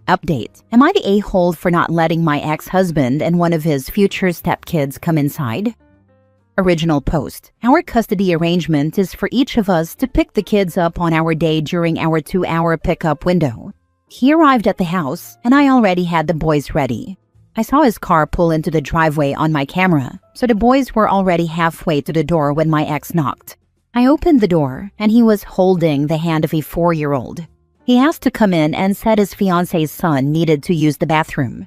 Update. Am I the a-hole for not letting my ex-husband and one of his future stepkids come inside? Original post. Our custody arrangement is for each of us to pick the kids up on our day during our 2-hour pickup window. He arrived at the house, and I already had the boys ready. I saw his car pull into the driveway on my camera, so the boys were already halfway to the door when my ex knocked. I opened the door, and he was holding the hand of a 4-year-old. He asked to come in and said his fiance's son needed to use the bathroom.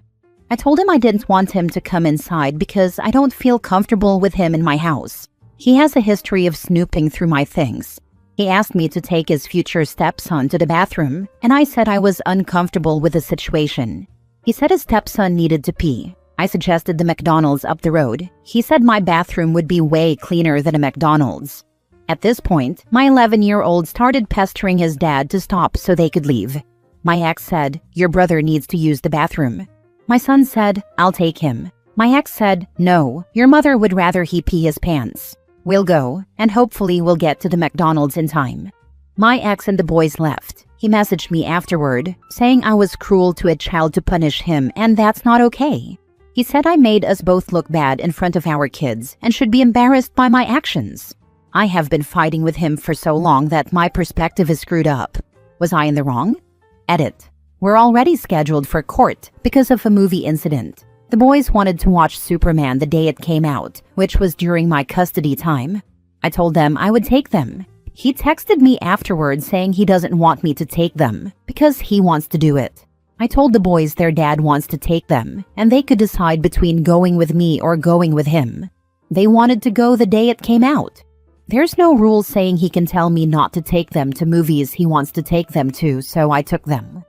I told him I didn't want him to come inside because I don't feel comfortable with him in my house. He has a history of snooping through my things. He asked me to take his future stepson to the bathroom, and I said I was uncomfortable with the situation. He said his stepson needed to pee. I suggested the McDonald's up the road. He said my bathroom would be way cleaner than a McDonald's. At this point, my 11-year-old started pestering his dad to stop so they could leave. My ex said, "Your brother needs to use the bathroom." My son said, "I'll take him." My ex said, "No, your mother would rather he pee his pants. We'll go, and hopefully we'll get to the McDonald's in time." My ex and the boys left. He messaged me afterward, saying I was cruel to a child to punish him, and that's not okay. He said I made us both look bad in front of our kids and should be embarrassed by my actions. I have been fighting with him for so long that my perspective is screwed up. Was I in the wrong? Edit. We're already scheduled for court because of a movie incident. The boys wanted to watch Superman the day it came out, which was during my custody time. I told them I would take them. He texted me afterwards saying he doesn't want me to take them because he wants to do it. I told the boys their dad wants to take them, and they could decide between going with me or going with him. They wanted to go the day it came out. There's no rule saying he can tell me not to take them to movies he wants to take them to, so I took them.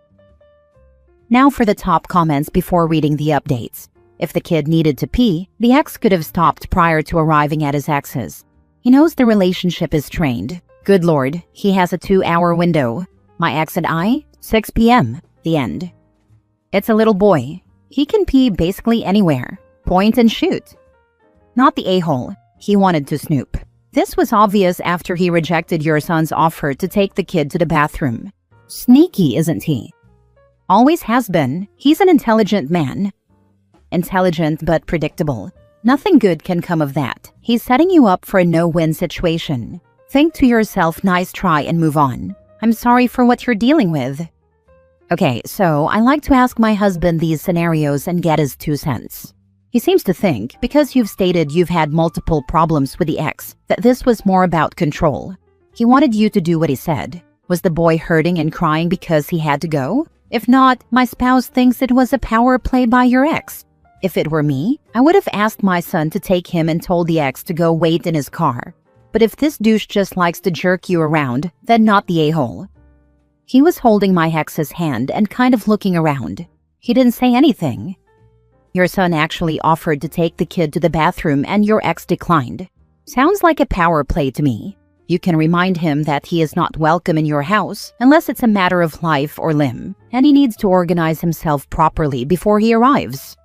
Now for the top comments before reading the updates. If the kid needed to pee, the ex could have stopped prior to arriving at his ex's. He knows the relationship is strained. Good Lord, he has a 2-hour window. My ex and I, 6 p.m. The end. It's a little boy. He can pee basically anywhere. Point and shoot. Not the a-hole. He wanted to snoop. This was obvious after he rejected your son's offer to take the kid to the bathroom. Sneaky, isn't he? Always has been. He's an intelligent man. Intelligent but predictable. Nothing good can come of that. He's setting you up for a no-win situation. Think to yourself, nice try, and move on. I'm sorry for what you're dealing with. Okay, so I like to ask my husband these scenarios and get his 2 cents. He seems to think, because you've stated you've had multiple problems with the ex, that this was more about control. He wanted you to do what he said. Was the boy hurting and crying because he had to go? If not, my spouse thinks it was a power play by your ex. If it were me, I would have asked my son to take him and told the ex to go wait in his car. But if this douche just likes to jerk you around, then not the a-hole. He was holding my ex's hand and kind of looking around. He didn't say anything. Your son actually offered to take the kid to the bathroom and your ex declined. Sounds like a power play to me. You can remind him that he is not welcome in your house unless it's a matter of life or limb, and he needs to organize himself properly before he arrives.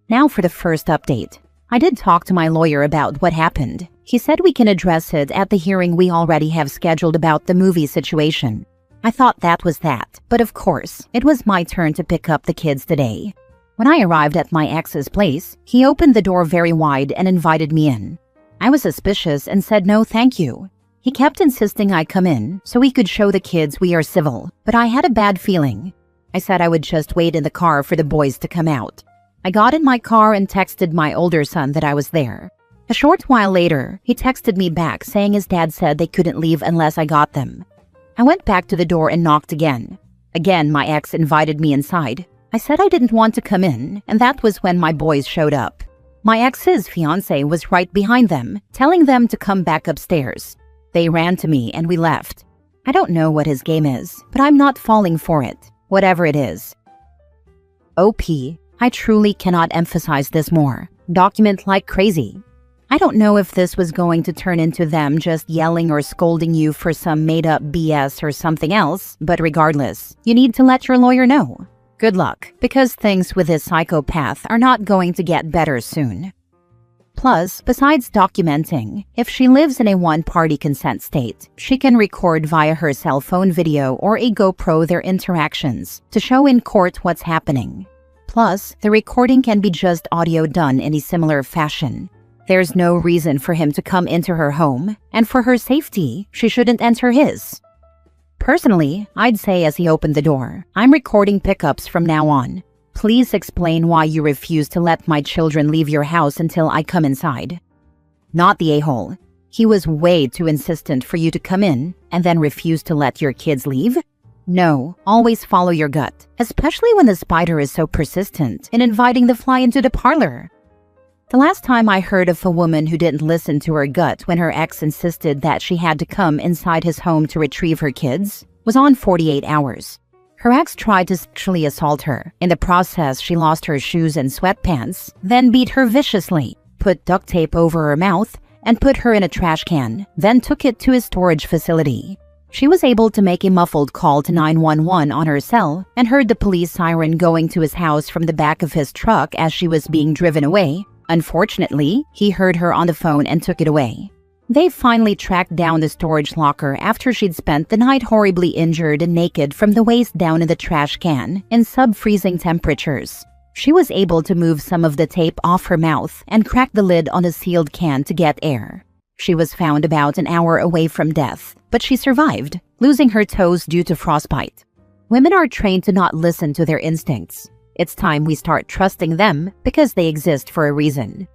Now for the first update. I did talk to my lawyer about what happened. He said we can address it at the hearing we already have scheduled about the movie situation. I thought that was that, but of course, it was my turn to pick up the kids today. When I arrived at my ex's place, he opened the door very wide and invited me in. I was suspicious and said no thank you. He kept insisting I come in so he could show the kids we are civil, but I had a bad feeling. I said I would just wait in the car for the boys to come out. I got in my car and texted my older son that I was there. A short while later, he texted me back saying his dad said they couldn't leave unless I got them. I went back to the door and knocked again. Again, my ex invited me inside. I said I didn't want to come in, and that was when my boys showed up. My ex's fiance was right behind them, telling them to come back upstairs. They ran to me and we left. I don't know what his game is, but I'm not falling for it, whatever it is. OP, I truly cannot emphasize this more. Document like crazy. I don't know if this was going to turn into them just yelling or scolding you for some made-up BS or something else, but regardless, you need to let your lawyer know. Good luck, because things with this psychopath are not going to get better soon. Plus, besides documenting, if she lives in a one-party consent state, she can record via her cell phone video or a GoPro their interactions to show in court what's happening. Plus, the recording can be just audio done in a similar fashion. There's no reason for him to come into her home, and for her safety, she shouldn't enter his. Personally, I'd say as he opened the door, "I'm recording pickups from now on. Please explain why you refuse to let my children leave your house until I come inside." Not the a-hole. He was way too insistent for you to come in and then refuse to let your kids leave? No, always follow your gut, especially when the spider is so persistent in inviting the fly into the parlor. The last time I heard of a woman who didn't listen to her gut when her ex insisted that she had to come inside his home to retrieve her kids was on 48 Hours. Her ex tried to sexually assault her. In the process, she lost her shoes and sweatpants, then beat her viciously, put duct tape over her mouth, and put her in a trash can, then took it to his storage facility. She was able to make a muffled call to 911 on her cell and heard the police siren going to his house from the back of his truck as she was being driven away. Unfortunately, he heard her on the phone and took it away. They finally tracked down the storage locker after she'd spent the night horribly injured and naked from the waist down in the trash can in sub-freezing temperatures. She was able to move some of the tape off her mouth and crack the lid on a sealed can to get air. She was found about an hour away from death, but she survived, losing her toes due to frostbite. Women are trained to not listen to their instincts. It's time we start trusting them because they exist for a reason.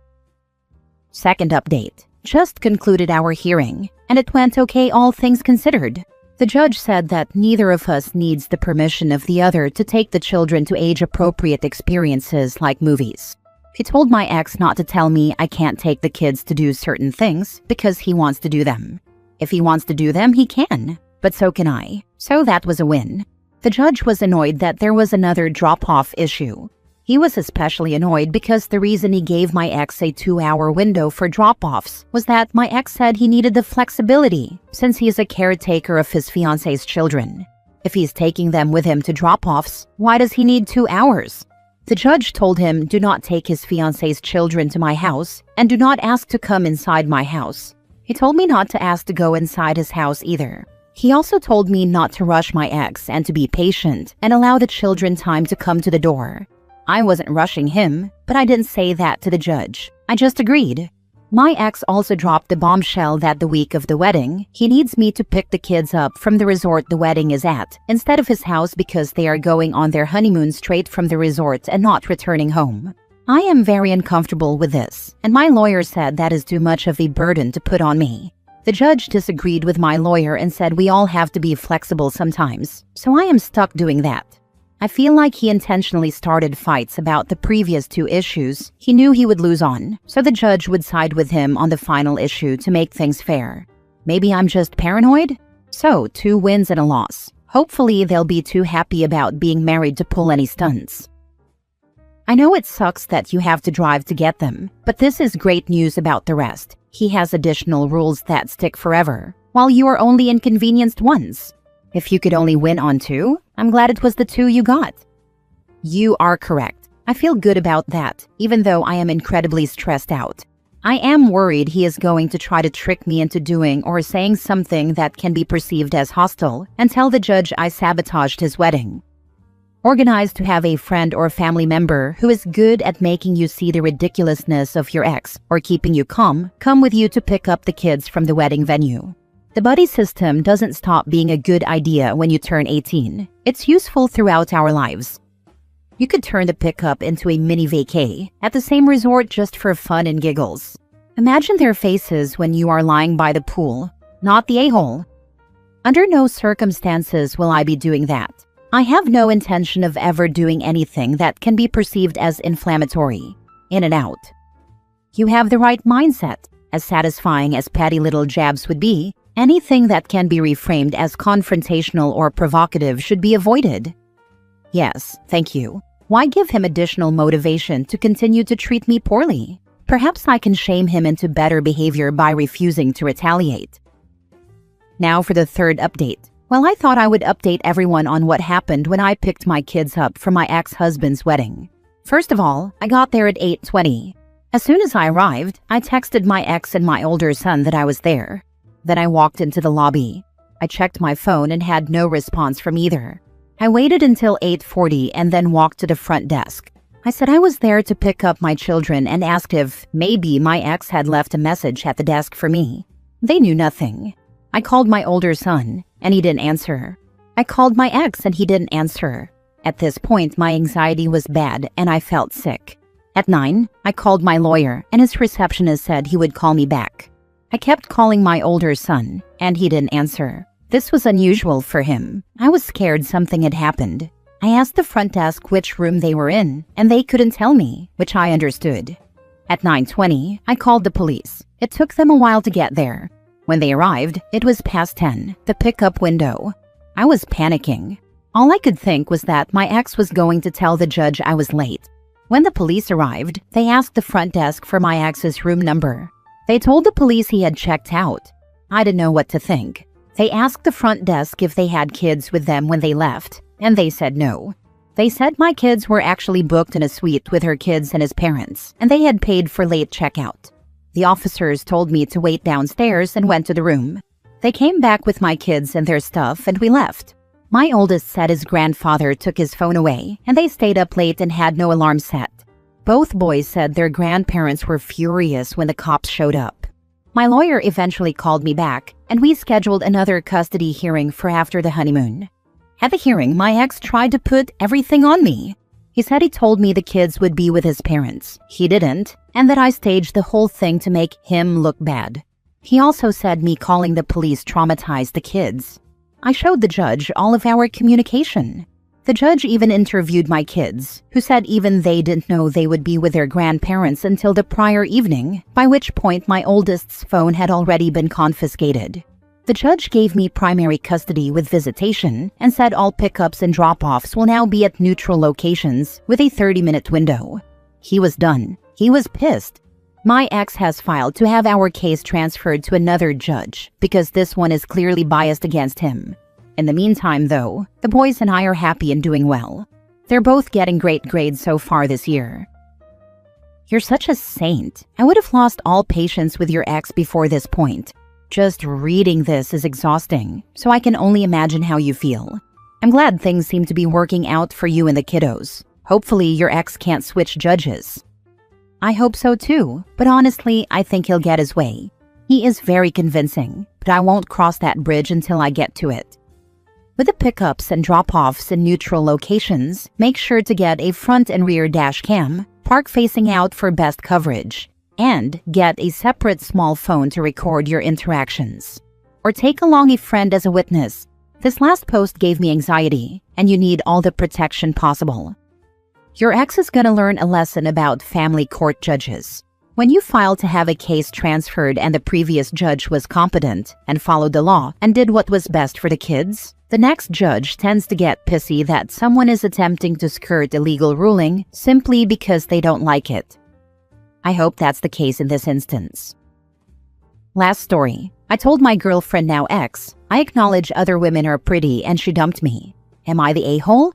Second update. Just concluded our hearing, and it went okay all things considered. The judge said that neither of us needs the permission of the other to take the children to age-appropriate experiences like movies. He told my ex not to tell me I can't take the kids to do certain things because he wants to do them. If he wants to do them, he can, but so can I. So that was a win. The judge was annoyed that there was another drop-off issue. He was especially annoyed because the reason he gave my ex a 2-hour window for drop-offs was that my ex said he needed the flexibility since he is a caretaker of his fiancé's children. If he's taking them with him to drop-offs, why does he need 2 hours? The judge told him, "Do not take his fiancé's children to my house and do not ask to come inside my house." He told me not to ask to go inside his house either. He also told me not to rush my ex and to be patient and allow the children time to come to the door. I wasn't rushing him, but I didn't say that to the judge. I just agreed. My ex also dropped the bombshell that the week of the wedding, he needs me to pick the kids up from the resort the wedding is at instead of his house because they are going on their honeymoon straight from the resort and not returning home. I am very uncomfortable with this, and my lawyer said that is too much of a burden to put on me. The judge disagreed with my lawyer and said we all have to be flexible sometimes, so I am stuck doing that. I feel like he intentionally started fights about the previous 2 issues he knew he would lose on, so the judge would side with him on the final issue to make things fair. Maybe I'm just paranoid? So, 2 wins and a loss. Hopefully they'll be too happy about being married to pull any stunts. I know it sucks that you have to drive to get them, but this is great news about the rest. He has additional rules that stick forever, while you are only inconvenienced once. If you could only win on 2, I'm glad it was the 2 you got. You are correct. I feel good about that, even though I am incredibly stressed out. I am worried he is going to try to trick me into doing or saying something that can be perceived as hostile and tell the judge I sabotaged his wedding. Organize to have a friend or family member who is good at making you see the ridiculousness of your ex or keeping you calm come with you to pick up the kids from the wedding venue. The buddy system doesn't stop being a good idea when you turn 18. It's useful throughout our lives. You could turn the pickup into a mini vacay at the same resort just for fun and giggles. Imagine their faces when you are lying by the pool, not the a-hole. Under no circumstances will I be doing that. I have no intention of ever doing anything that can be perceived as inflammatory. In and out. You have the right mindset. As satisfying as petty little jabs would be, anything that can be reframed as confrontational or provocative should be avoided. Yes, thank you. Why give him additional motivation to continue to treat me poorly? Perhaps I can shame him into better behavior by refusing to retaliate. Now for the third update. Well, I thought I would update everyone on what happened when I picked my kids up from my ex-husband's wedding. First of all, I got there at 8:20. As soon as I arrived, I texted my ex and my older son that I was there. Then I walked into the lobby. I checked my phone and had no response from either. I waited until 8:40 and then walked to the front desk. I said I was there to pick up my children and asked if maybe my ex had left a message at the desk for me. They knew nothing. I called my older son, and he didn't answer. I called my ex, and he didn't answer. At this point, my anxiety was bad, and I felt sick. At 9, I called my lawyer, and his receptionist said he would call me back. I kept calling my older son, and he didn't answer. This was unusual for him. I was scared something had happened. I asked the front desk which room they were in, and they couldn't tell me, which I understood. At 9:20, I called the police. It took them a while to get there. When they arrived, it was past 10, the pickup window. I was panicking. All I could think was that my ex was going to tell the judge I was late. When the police arrived, they asked the front desk for my ex's room number. They told the police he had checked out. I didn't know what to think. They asked the front desk if they had kids with them when they left, and they said no. They said my kids were actually booked in a suite with her kids and his parents, and they had paid for late checkout. The officers told me to wait downstairs and went to the room. They came back with my kids and their stuff, and we left. My oldest said his grandfather took his phone away, and they stayed up late and had no alarm set. Both boys said their grandparents were furious when the cops showed up. My lawyer eventually called me back, and we scheduled another custody hearing for after the honeymoon. At the hearing, my ex tried to put everything on me. He said he told me the kids would be with his parents. He didn't, and that I staged the whole thing to make him look bad. He also said me calling the police traumatized the kids. I showed the judge all of our communication. The judge even interviewed my kids, who said even they didn't know they would be with their grandparents until the prior evening, by which point my oldest's phone had already been confiscated. The judge gave me primary custody with visitation and said all pickups and drop-offs will now be at neutral locations with a 30-minute window. He was done. He was pissed. My ex has filed to have our case transferred to another judge because this one is clearly biased against him. In the meantime, though, the boys and I are happy and doing well. They're both getting great grades so far this year. You're such a saint. I would have lost all patience with your ex before this point. Just reading this is exhausting, so I can only imagine how you feel. I'm glad things seem to be working out for you and the kiddos. Hopefully your ex can't switch judges. I hope so too, but honestly, I think he'll get his way. He is very convincing, but I won't cross that bridge until I get to it. With the pickups and drop-offs in neutral locations, make sure to get a front and rear dash cam, park facing out for best coverage, and get a separate small phone to record your interactions. Or take along a friend as a witness. This last post gave me anxiety, and you need all the protection possible. Your ex is gonna learn a lesson about family court judges. When you file to have a case transferred and the previous judge was competent and followed the law and did what was best for the kids, the next judge tends to get pissy that someone is attempting to skirt a legal ruling simply because they don't like it. I hope that's the case in this instance. Last story. I told my girlfriend, now ex, I acknowledge other women are pretty and she dumped me. Am I the a-hole?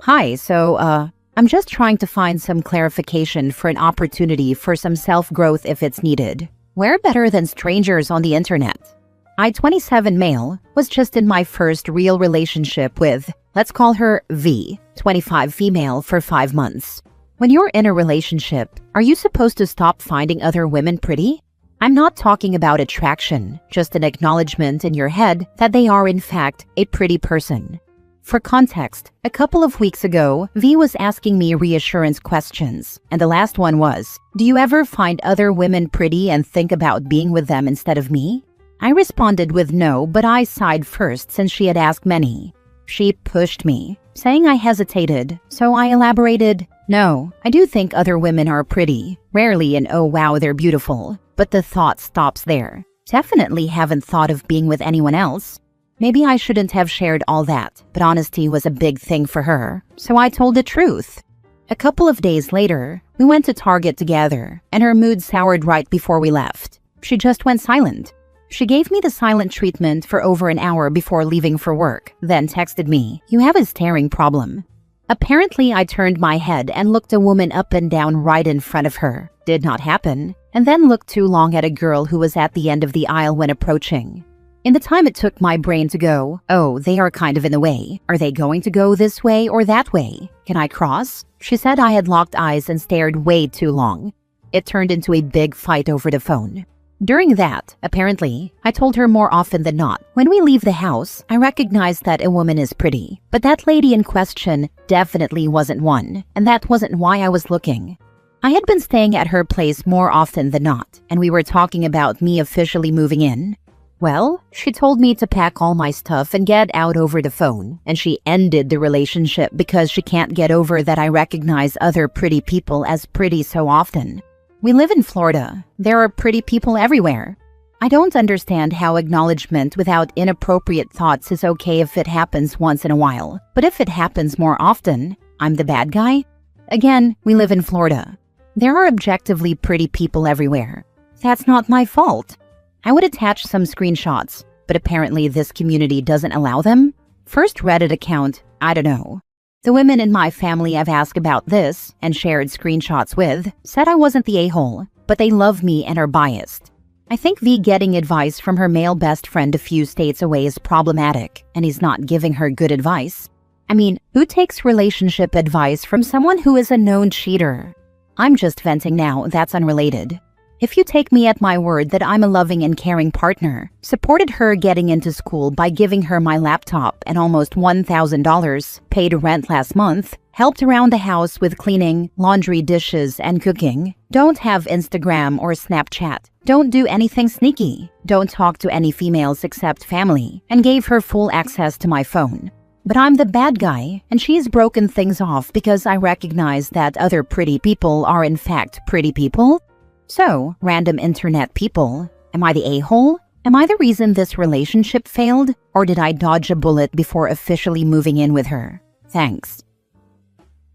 Hi, so, I'm just trying to find some clarification for an opportunity for some self-growth if it's needed. Where better than strangers on the internet? I, 27 male, was just in my first real relationship with, let's call her V, 25 female, for 5 months. When you're in a relationship, are you supposed to stop finding other women pretty? I'm not talking about attraction, just an acknowledgement in your head that they are in fact a pretty person. For context, a couple of weeks ago, V was asking me reassurance questions, and the last one was, do you ever find other women pretty and think about being with them instead of me? I responded with no, but I sighed first since she had asked many. She pushed me, saying I hesitated, so I elaborated, no, I do think other women are pretty, rarely an oh wow they're beautiful, but the thought stops there. Definitely haven't thought of being with anyone else. Maybe I shouldn't have shared all that, but honesty was a big thing for her, so I told the truth. A couple of days later, we went to Target together, and her mood soured right before we left. She just went silent. She gave me the silent treatment for over an hour before leaving for work, then texted me, you have a staring problem. Apparently, I turned my head and looked a woman up and down right in front of her. Did not happen. And then looked too long at a girl who was at the end of the aisle when approaching. In the time it took my brain to go, oh, they are kind of in the way. Are they going to go this way or that way? Can I cross? She said I had locked eyes and stared way too long. It turned into a big fight over the phone. During that, apparently, I told her more often than not, when we leave the house, I recognize that a woman is pretty. But that lady in question definitely wasn't one, and that wasn't why I was looking. I had been staying at her place more often than not, and we were talking about me officially moving in. Well, she told me to pack all my stuff and get out over the phone, and she ended the relationship because she can't get over that I recognize other pretty people as pretty so often. We live in Florida. There are pretty people everywhere. I don't understand how acknowledgement without inappropriate thoughts is okay if it happens once in a while, but if it happens more often, I'm the bad guy? Again, we live in Florida. There are objectively pretty people everywhere. That's not my fault. I would attach some screenshots, but apparently this community doesn't allow them. First Reddit account, I don't know. The women in my family I've asked about this and shared screenshots with said I wasn't the a-hole, but they love me and are biased. I think V getting advice from her male best friend a few states away is problematic, and he's not giving her good advice. I mean, who takes relationship advice from someone who is a known cheater? I'm just venting now, that's unrelated. If you take me at my word that I'm a loving and caring partner, supported her getting into school by giving her my laptop and almost $1,000, paid rent last month, helped around the house with cleaning, laundry, dishes, and cooking, don't have Instagram or Snapchat, don't do anything sneaky, don't talk to any females except family, and gave her full access to my phone. But I'm the bad guy, and she's broken things off because I recognize that other pretty people are in fact pretty people? So, random internet people, am I the a-hole? Am I the reason this relationship failed? Or did I dodge a bullet before officially moving in with her? Thanks.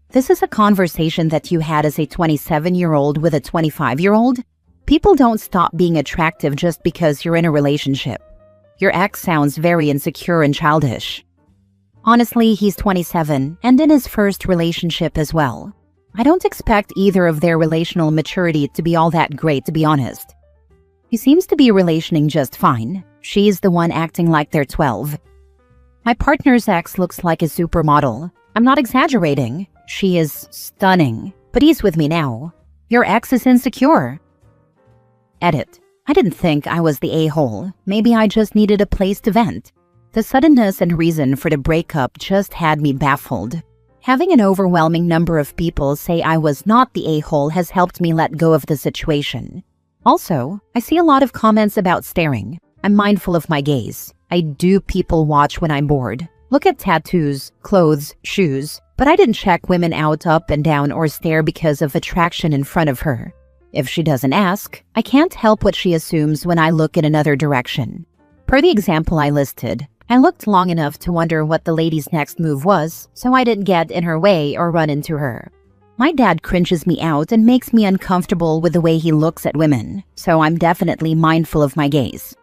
This is a conversation that you had as a 27-year-old with a 25-year-old? People don't stop being attractive just because you're in a relationship. Your ex sounds very insecure and childish. Honestly, he's 27 and in his first relationship as well. I don't expect either of their relational maturity to be all that great, to be honest. He seems to be relationing just fine. She's the one acting like they're 12. My partner's ex looks like a supermodel. I'm not exaggerating. She is stunning. But he's with me now. Your ex is insecure. Edit. I didn't think I was the a-hole. Maybe I just needed a place to vent. The suddenness and reason for the breakup just had me baffled. Having an overwhelming number of people say I was not the a-hole has helped me let go of the situation. Also, I see a lot of comments about staring. I'm mindful of my gaze. I do people watch when I'm bored. Look at tattoos, clothes, shoes, but I didn't check women out up and down or stare because of attraction in front of her. If she doesn't ask, I can't help what she assumes when I look in another direction. Per the example I listed, I looked long enough to wonder what the lady's next move was, so I didn't get in her way or run into her. My dad cringes me out and makes me uncomfortable with the way he looks at women, so I'm definitely mindful of my gaze.